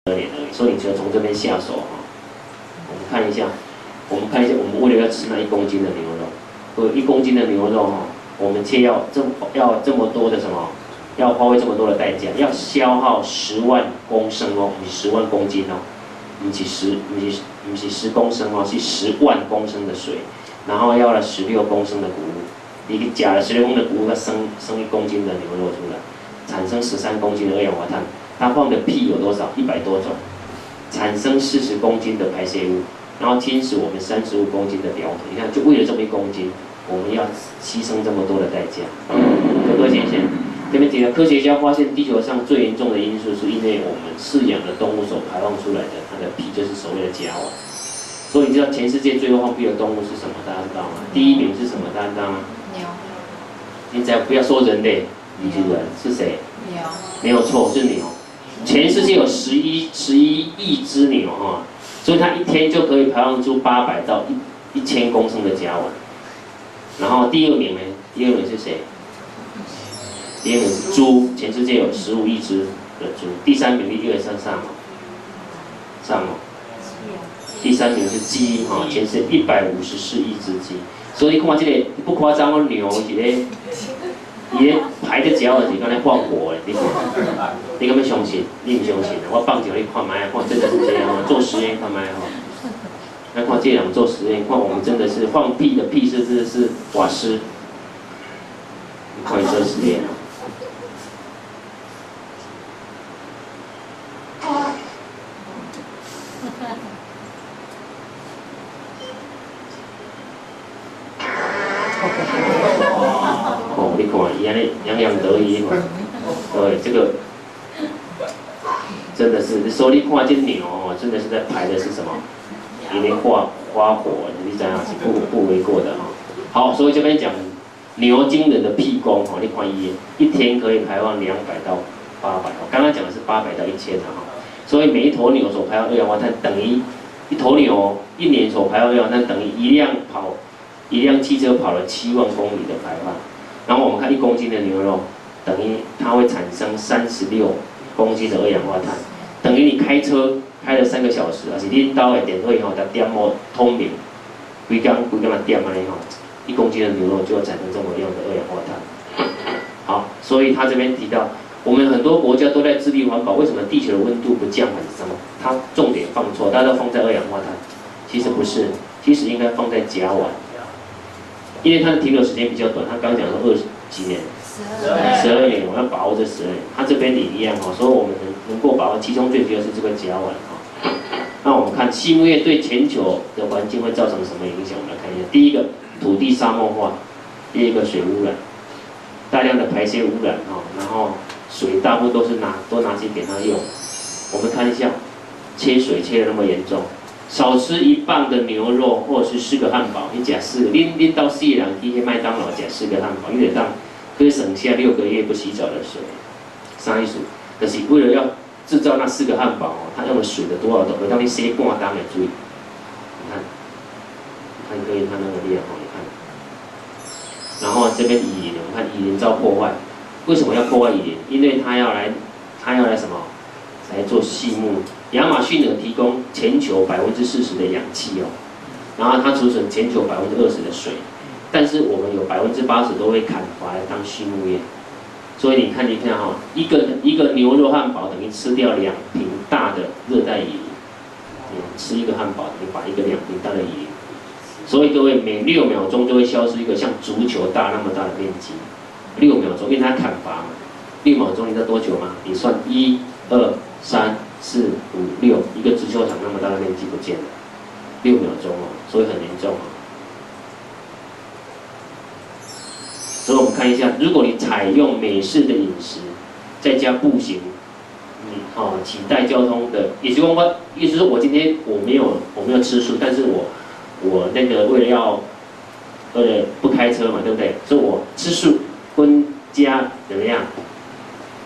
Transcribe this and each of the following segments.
而已，所以你只有从这边下手哈。我们看一下，我们为了要吃那1公斤的牛肉，1公斤的牛肉哈，我们切要这么多的什么？要花费这么多的代价，要消耗10万公升哦，不是10万公斤哦，不是10公升哦，是10万公升的水，然后要了16公升的谷物，你加了16公升的谷物，它生1公斤的牛肉出来，产生13公斤的二氧化碳，它放的屁有多少？100多种，产生40公斤的排泄物，然后侵蚀我们35公斤的表土。你看，就为了这么1公斤，我们要牺牲这么多的代价。各位先生。这边提到，科学家发现地球上最严重的因素是因为我们饲养的动物所排放出来的它的屁，就是所谓的甲烷。所以你知道全世界最多放屁的动物是什么？大家知道吗？第1名是什么？大家知道吗？牛。你只要不要说人类，你是人是谁？牛。没有错，是牛。全世界有11亿只牛哈，所以它一天就可以排放出800到1000公升的甲烷。然后第2名呢？第2名是谁？第2名是猪，全世界有15亿只的猪。第3名1、2、3上吗？第3名是鸡哈，全世界154亿只鸡。所以你看这个不夸张哦，牛伊咧排的甲烷是刚才放火的，你敢要相信？你唔相信啊？我放一个你看卖，看真的是这样啊！做实验看卖哈。来看这两做实验，看我们真的是放屁的屁是真的是瓦斯。你看做实验。哦，你看，伊安尼洋洋得意嘛，对，这个真的是，所以你看这牛哦，真的是在排的是什么？里面花火，你知道是不为过的哈。好，所以这边讲牛惊人的屁功哈，你看一天可以排放200到800，刚刚讲的是800到1000哈。所以每一头牛所排放二氧化碳等于一头牛1年所排放二氧化碳等于一辆汽车跑了7万公里的排放。然后我们看1公斤的牛肉，等于它会产生36公斤的二氧化碳，等于你开车开了3个小时，而且你到的电费吼，它点哦通明，规工啊点安尼吼，1公斤的牛肉就会产生这么样的二氧化碳。好，所以他这边提到，我们很多国家都在致力环保，为什么地球的温度不降很深？它重点放错，大家都放在二氧化碳，其实不是，其实应该放在甲烷。因为它的停留时间比较短，他刚讲说20几年，12年，我要把握这12年。他这边也一样哈，所以我们能够把握，其中最主要是这个甲烷哈。那我们看畜牧业对全球的环境会造成什么影响？我们来看一下，第一个，土地沙漠化；第2个，水污染，大量的排泄污染哈，然后水大部分都拿去给它用。我们看一下，切水切的那么严重。少吃1磅的牛肉，或者是4个汉堡，你吃4个，恁到4个人去麦当劳吃4个汉堡，你得当可以省下6个月不洗澡的水。啥意思？就是为了要制造那4个汉堡哦，它用的水的多少度，会让你洗半缸的水。你看可以看那个量哦，你看。然后这边蚁林，我们看蚁林遭破坏，为什么要破坏蚁林？因为它要来什么？来做畜牧。亚马逊河提供全球40%的氧气哦，然后它储存全球20%的水，但是我们有80%都会砍伐来当畜牧业，所以你看哈，一个牛肉汉堡等于吃掉2坪大的热带雨林，吃1个汉堡等于把一个2坪大的雨林，所以各位每6秒钟就会消失一个像足球大那么大的面积，6秒钟，因为它砍伐嘛，6秒钟你知道多久吗？你算1、2、3、4、5、6，一个足球场那么大的面积不见了，6秒钟哦，所以很严重哦。所以我们看一下，如果你采用美式的饮食，再加步行，取代交通的，也就是说，意思是我今天我没有吃素，但是我那个为了不开车嘛，对不对？所以我吃素跟加怎么样？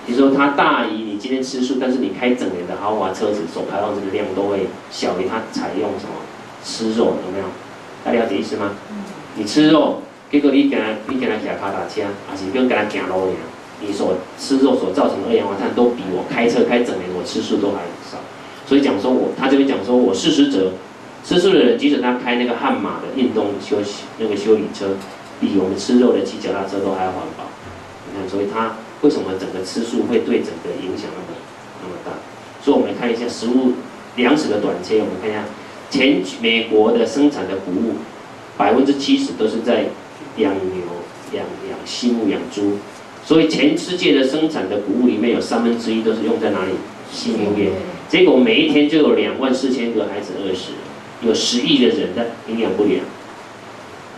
比如说它大于你今天吃素，但是你开整年的豪华车子所排放这个量都会小于它采用什么吃肉，有没有？大家了解意思吗？你吃肉，结果你跟他骑脚踏车，还是跟他行路呢？你所吃肉所造成的二氧化碳都比我开车开整年我吃素都还少。所以讲说他这边讲说我40折，吃素的人即使他开那个悍马的运动修理车，比我们吃肉的骑脚踏车都还要环保。你看，所以他为什么整个吃素会对整个影响那么大？所以我们来看一下粮食的短缺，我们看一下美国的生产的谷物70%都是在养牛、养畜牧、养猪，所以全世界的生产的谷物里面有1/3都是用在哪里？畜牧业。结果每一天就有24000个孩子饿死，有10亿的人在营养不良。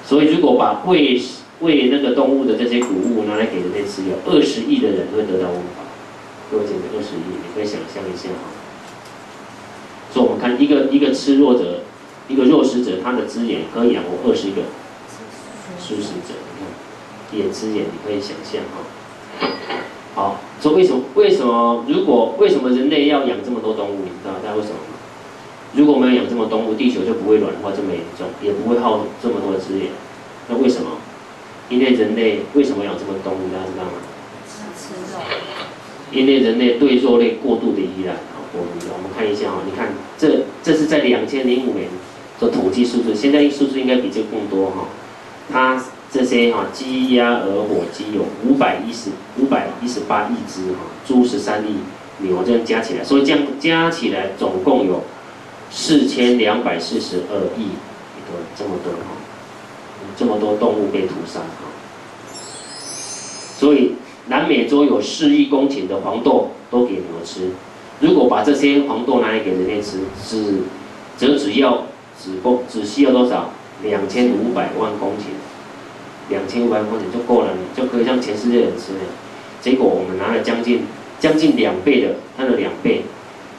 所以如果把喂那个动物的这些谷物拿来给人类吃，有20亿的人会得到温饱。各位，简直20亿，你可以想象一下哈。所以我们看一个吃肉者，一个肉食者，他的资源可以养活20个素食者。你看，眼资源你可以想象哈。好，所以为什么人类要养这么多动物？你知道大家为什么吗？如果我们要养这么多动物，地球就不会暖化这么严重，也不会耗这么多的资源。那为什么？因为人类为什么养这么多动物？大家知道吗？吃肉。因为人类对肉类过度的依赖。我们看一下你看这是在2005年的统计数字，现在数字应该比这更多哈。它这些鸡、鸭、鹅、火鸡有518亿只猪13亿，牛这样加起来，所以这样加起来总共有4242亿，这么多这么多动物被屠杀所以南美洲有4亿公顷的黄豆都给牛吃。如果把这些黄豆拿来给人类吃，只需要多少？2500万公顷，2500万公顷就够了，就可以让全世界人吃了。结果我们拿了将近2倍的，它的2倍，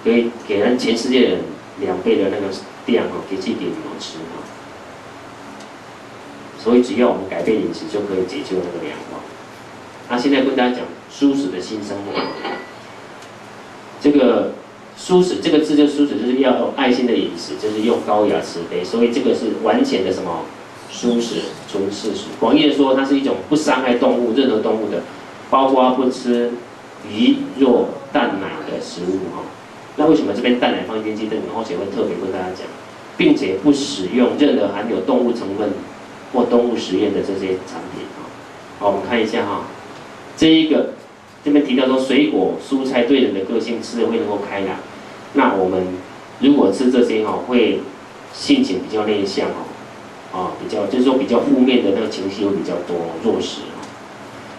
可以给人全世界人2倍的那个量给牛吃所以只要我们改变饮食，就可以解救那个粮荒。那现在跟大家讲蔬食的新生活。这个蔬食这个字就蔬食，就是要有爱心的饮食，就是用高雅慈悲，所以这个是完全的什么蔬食纯素食。广义的说，它是一种不伤害动物任何动物的，包括不吃鱼肉蛋奶的食物那为什么这边蛋奶放进去？这个后学会特别跟大家讲，并且不使用任何含有动物成分或动物实验的这些产品好，我们看一下这边提到说，水果、蔬菜对人的个性吃了会能够开朗。那我们如果吃这些会性情比较内向就是说比较负面的那个情绪会比较多，弱势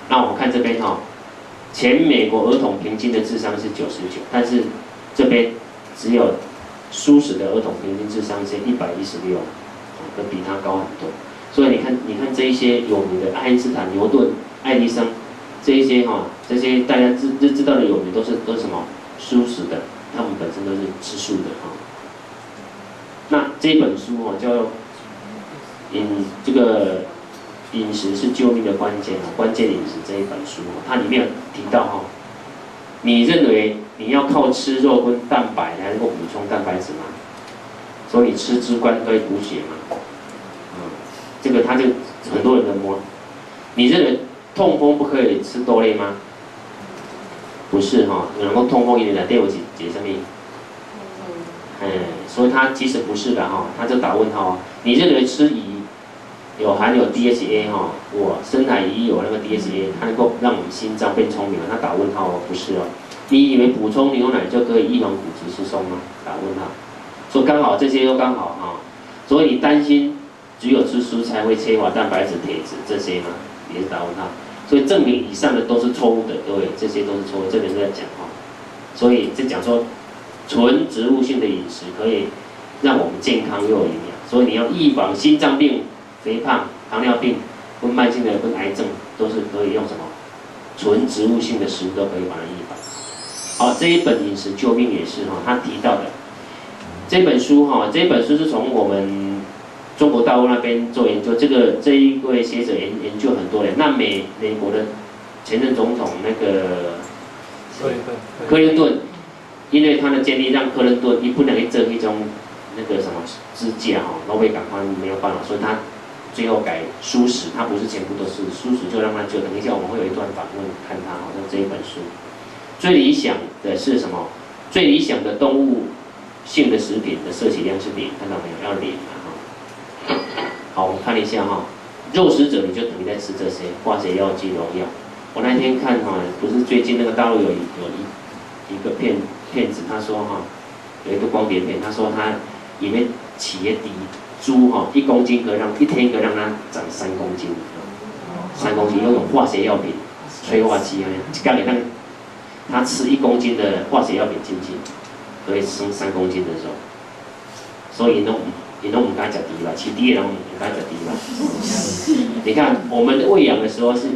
那我们看这边全美国儿童平均的智商是99，但是这边只有蔬食的儿童平均智商是116，比它高很多。所以你看这一些有名的爱因斯坦、牛顿、爱迪生。这一些这些大家知道的有名都是什么蔬食的，他们本身都是吃素的那这一本书叫这个饮食是救命的关键关键饮食这一本书它里面有提到你认为你要靠吃肉跟蛋白来能够补充蛋白质吗？所以你吃猪肝可以补血吗？这个他就很多人的你认为痛风不可以吃豆类吗？不是然后痛风一点的对我解什么？所以它其实不是的它就打问号你认为吃鱼含有 DHA 我深海鱼有那个 DHA， 它能够让我们心脏变聪明它打问号不是你以为补充牛奶就可以预防骨质疏松吗？打问号。说刚好这些都刚好所以你担心只有吃蔬菜会缺乏蛋白质、铁质这些吗？也是打问号。所以证明以上的都是错误的，各位，这些都是错误。这边是在讲所以就讲说，纯植物性的饮食可以让我们健康又有营养。所以你要预防心脏病、肥胖、糖尿病、跟慢性的跟癌症，都是可以用什么纯植物性的食物都可以把它预防。好，这一本饮食救命也是他提到的这本书是从我们中国大陆那边做研究，这一位学者研究很多人。那美国的前任总统那个克林顿，因为他的建议让克林顿不能去做一种那个什么支架都会赶快没有办法，所以他最后改蔬食，他不是全部都是蔬食，就让他就等一下我们会有一段访问看他像这一本书。最理想的是什么？最理想的动物性的食品的摄取量是0，看到没有？要0哈。好，我们看一下哈，肉食者你就等于在吃这些化学药剂、农药。我那天看哈，不是最近那个大陆有一个骗子，他说哈，有一个光碟片，他说他里面企业底猪哈1公斤一天可以让它长3公斤，3公斤用化学药品、催化剂啊，刚给他吃1公斤的化学药品进去，可以生3公斤的肉，所以呢。你都唔该食猪吧，饲猪的人唔该食猪吧。你看，我们喂养的时候是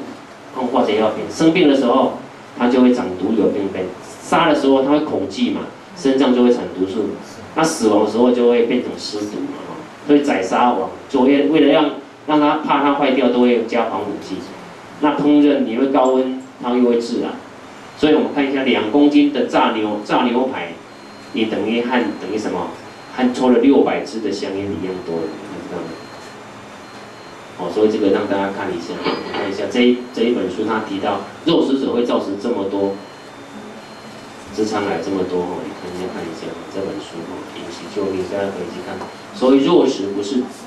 用化学药品，生病的时候它就会长毒瘤病变，杀的时候它会恐惧嘛，身上就会产毒素，那死亡的时候就会变成尸毒嘛，所以宰杀网就会为了让它怕它坏掉，都会加防腐剂。那烹饪你会高温，它又会致癌。所以我们看一下2公斤的炸牛排，你等于什么？和抽了600支的香烟一样多，你知道吗？哦，所以这个让大家看一下，看一下这一本书，他提到肉食者会造成这么多直肠癌这么多哦，你看一下这本书哦，饮食救命，大家可以去看。所以肉食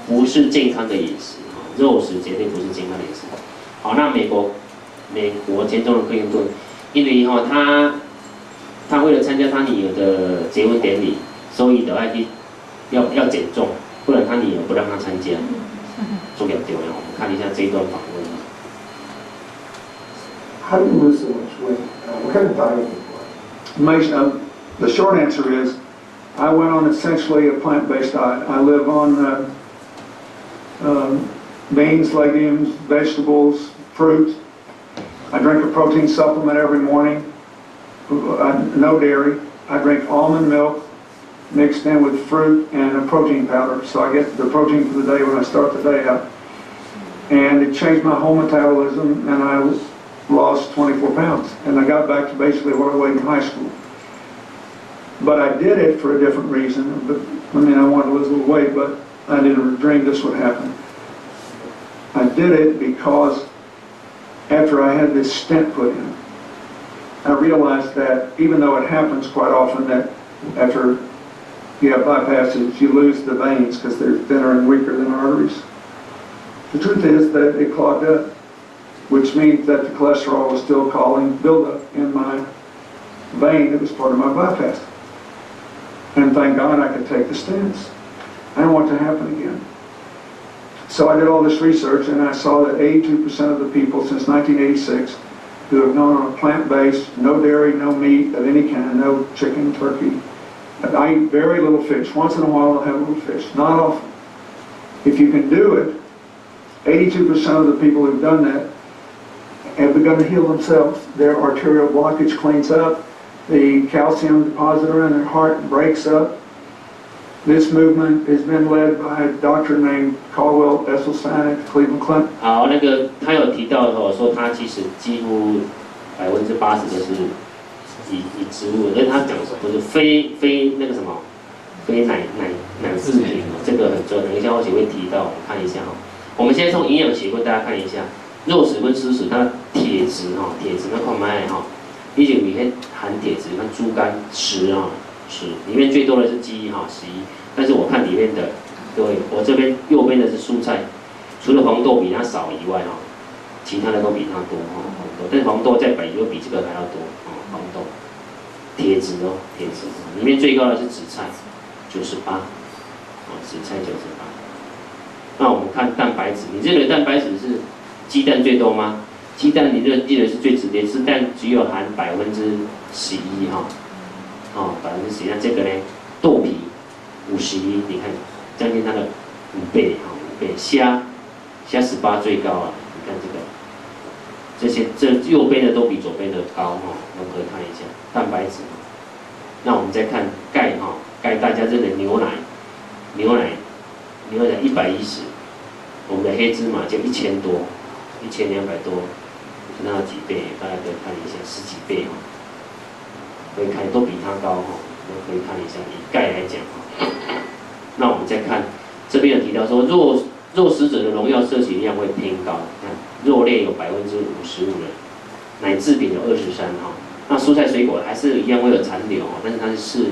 不是健康的饮食哦，肉食绝对不是健康的饮食。好，那美国前总统克林顿，因为哈他为了参加他女儿的结婚典礼，所以要减重，不然他女儿不让他参加，重要重要。我们看一下这一段访问。How do you lose so much weight? What kind of diet do you like? The short answer is, I went on essentially a plant-based diet. I live on beans, legumes, vegetables, fruit. I drink a protein supplement every morning. No dairy. I drink almond milk mixed in with fruit and a protein powder, so I get the protein for the day when I start the day out. And it changed my whole metabolism, and I lost 24 pounds, and I got back to basically what I weighed in high school. But I did it for a different reason. I wanted to lose a little weight, but I didn't dream this would happen. I did it because after I had this stent put in, I realized that even though it happens quite often that after you have bypasses, you lose the veins because they're thinner and weaker than arteries. The truth is that it clogged up, which means that the cholesterol was still causing buildup in my vein that was part of my bypass. And thank God I could take the stents. I didn't want it to happen again. So I did all this research, and I saw that 82% of the people since 1986 who have gone on a plant-based, no dairy, no meat of any kind, no chicken, turkey. I eat very little fish. Once in a while I'll have a little fish, not often. If you can do it, 82% of the people who've done that have begun to heal themselves. Their arterial blockage cleans up. The calcium depositor in their heart breaks up. This movement has been led by a doctor named Caldwell Esselstyn at Cleveland Clinic. 好，那个他有提到说他其实几乎80%都是以植物，但他讲说不是非那个什么非奶制品，这个很重要。等一下我也会提到，我看一下哈。我们现在从营养学问大家看一下，肉食跟吃食，它铁质那块买哈，你就里面含铁质，看猪肝10里面最多的是鸡11，但是我看里面的，各位，我这边右边的是蔬菜，除了黄豆比它少以外其他的都比它多黄豆，但是黄豆在又比这个还要多黄豆，铁质里面最高的是紫菜98，紫菜98。那我们看蛋白质，你认为蛋白质是鸡蛋最多吗？鸡蛋你认为是最直接，是但只有含11%11%，那这个呢，豆皮51，你看将近它的5倍5倍，虾18最高啊，你看这右边的都比左边的高我们可以看一下蛋白质。那我们再看钙钙大家认为牛奶110，我们的黑芝麻就1000多，1200多，那几倍？大家可以看一下10几倍可以看都比它高都可以看一下。以钙来讲那我们再看这边有提到说肉食者的农药摄取量会偏高，看肉类有55%的，奶制品有23那蔬菜水果还是一样会有残留但是它是